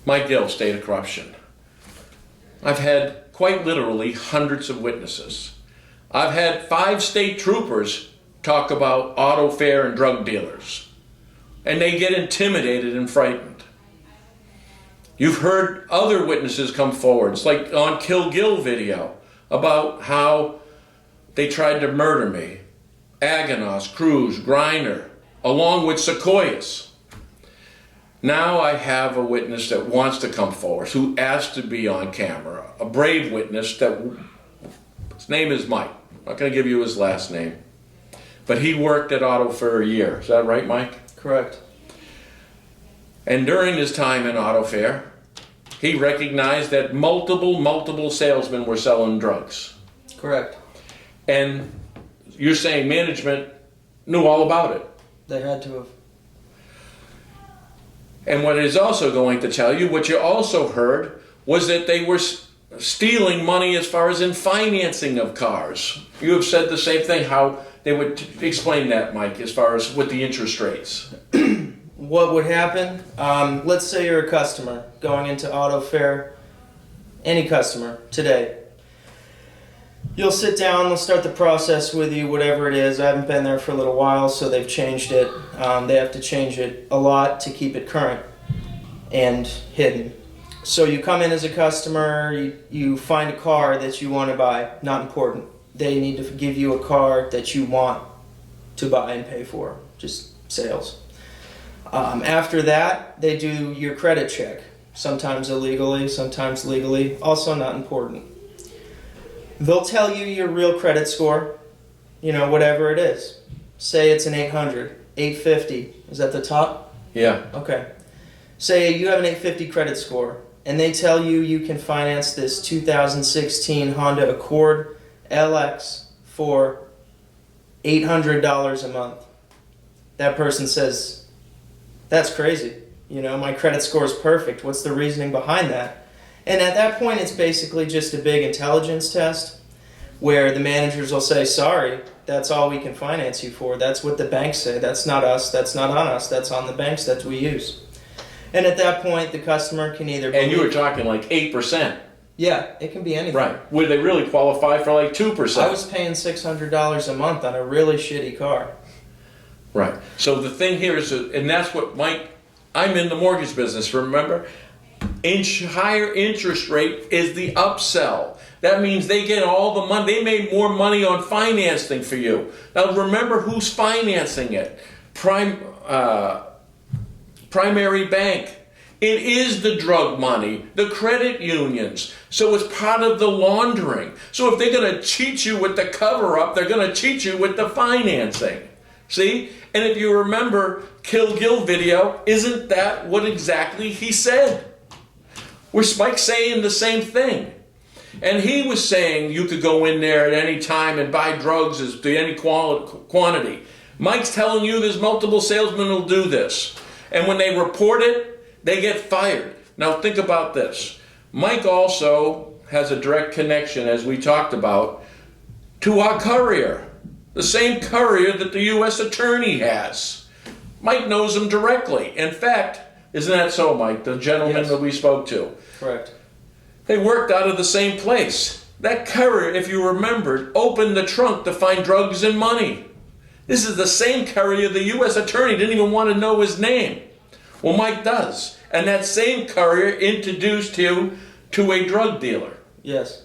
Mike Gill, State of Corruption. I've had quite literally hundreds of witnesses. I've had 5 state troopers talk about auto fare and drug dealers, and they get intimidated and frightened. You've heard other witnesses come forward. It's like on Kill Gill video about how they tried to murder me. Aganos, Cruz, Griner, along with Sequoias. Now I have a witness that wants to come forward, who asked to be on camera, a brave witness that, his name is Mike. I'm not going to give you his last name. But he worked at Auto for a year. Is that right, Mike? Correct. And during his time in Auto Fair, he recognized that multiple salesmen were selling drugs. Correct. And you're saying management knew all about it. They had to have. And what it is also going to tell you, what you also heard, was that they were stealing money as far as in financing of cars. You have said the same thing, how they would explain that, Mike, as far as with the interest rates. What would happen? Let's say you're a customer going into Auto Fair, any customer today. You'll sit down, they'll start the process with you, whatever it is. I haven't been there for a little while, so they've changed it. They have to change it a lot to keep it current and hidden. So you come in as a customer, you find a car that you want to buy, not important. They need to give you a car that you want to buy and pay for, just sales. After that, they do your credit check, sometimes illegally, sometimes legally, also not important. They'll tell you your real credit score, whatever it is. Say it's an 800, 850. Is that the top? Yeah. Okay. Say you have an 850 credit score, and they tell you you can finance this 2016 Honda Accord LX for $800 a month. That person says, that's crazy. My credit score is perfect. What's the reasoning behind that? And at that point, it's basically just a big intelligence test where the managers will say, sorry, that's all we can finance you for. That's what the banks say. That's not us. That's not on us. That's on the banks that we use. And at that point, the customer can either... And you were talking like 8%. Yeah, it can be anything. Right. Would they really qualify for like 2%? I was paying $600 a month on a really shitty car. Right. So the thing here is, and that's what Mike, I'm in the mortgage business, remember? Higher interest rate is the upsell. That means they get all the money. They made more money on financing for you. Now remember who's financing it. Primary bank. It is the drug money, the credit unions. So it's part of the laundering. So if they're going to cheat you with the cover-up, they're going to cheat you with the financing. See? And if you remember Kill Gill video, isn't that what exactly he said? Was Mike saying the same thing? And he was saying you could go in there at any time and buy drugs as to any quantity. Mike's telling you there's multiple salesmen who'll do this. And when they report it, they get fired. Now think about this. Mike also has a direct connection, as we talked about, to our courier. The same courier that the U.S. Attorney has. Mike knows him directly. In fact, isn't that so, Mike? The gentleman that we spoke to. Correct. They worked out of the same place. That courier, if you remembered, opened the trunk to find drugs and money. This is the same courier the U.S. Attorney didn't even want to know his name. Well, Mike does. And that same courier introduced you to a drug dealer. Yes.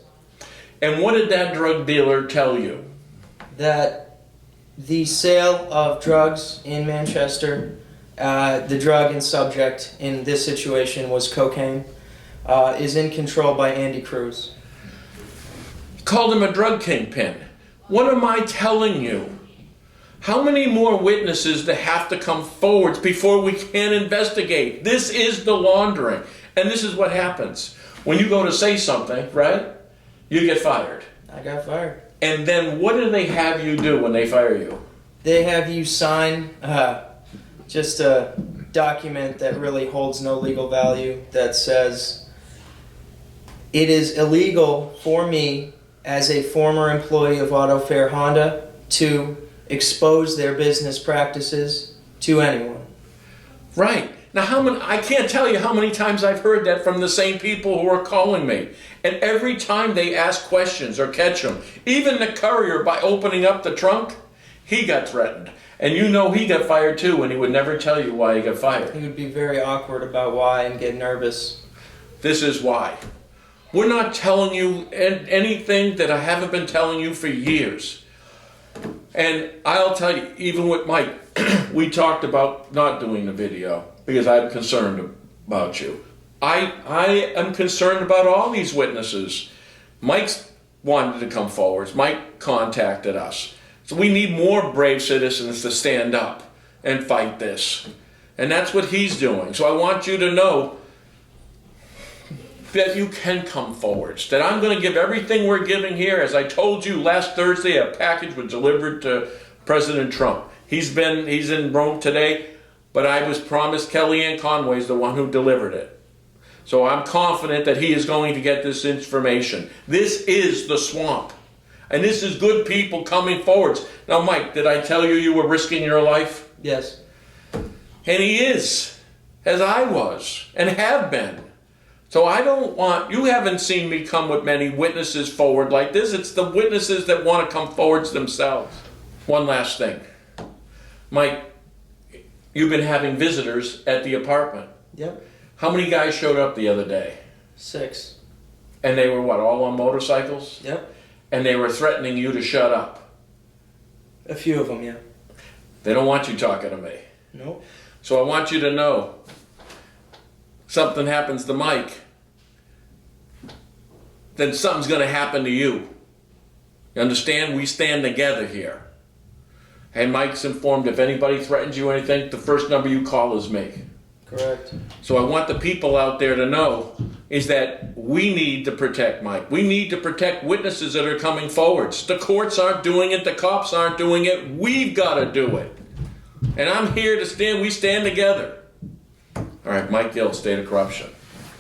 And what did that drug dealer tell you? That the sale of drugs in Manchester, the drug and subject in this situation was cocaine, is in control by Andy Cruz. Called him a drug kingpin. What am I telling you? How many more witnesses that have to come forward before we can investigate? This is the laundering. And this is what happens. When you go to say something, right, you get fired. I got fired. And then what do they have you do when they fire you? They have you sign just a document that really holds no legal value that says it is illegal for me as a former employee of Auto Fair Honda to expose their business practices to anyone. Right. Now, I can't tell you how many times I've heard that from the same people who are calling me. And every time they ask questions or catch them, even the courier, by opening up the trunk, he got threatened. And you know he got fired too, and he would never tell you why he got fired. He would be very awkward about why and get nervous. This is why. We're not telling you anything that I haven't been telling you for years. And I'll tell you, even with Mike, we talked about not doing the video because I'm concerned about you. I am concerned about all these witnesses. Mike's wanted to come forward. Mike contacted us. So we need more brave citizens to stand up and fight this. And that's what he's doing. So I want you to know that you can come forward. That I'm going to give everything we're giving here. As I told you last Thursday, a package was delivered to President Trump. He's in Rome today, but I was promised Kellyanne Conway is the one who delivered it. So I'm confident that he is going to get this information. This is the swamp. And this is good people coming forwards. Now, Mike, did I tell you were risking your life? Yes. And he is, as I was, and have been. So I don't want, you haven't seen me come with many witnesses forward like this. It's the witnesses that want to come forwards themselves. One last thing. Mike, you've been having visitors at the apartment. Yep. How many guys showed up the other day? 6. And they were what, all on motorcycles? Yep. And they were threatening you to shut up. A few of them, yeah. They don't want you talking to me. Nope. So I want you to know, something happens to Mike, then something's going to happen to you. You understand? We stand together here. And Mike's informed if anybody threatens you or anything, the first number you call is me. Correct. So I want the people out there to know is that we need to protect Mike. We need to protect witnesses that are coming forwards. The courts aren't doing it. The cops aren't doing it. We've got to do it. And I'm here to stand. We stand together. All right, Mike Gill, State of Corruption.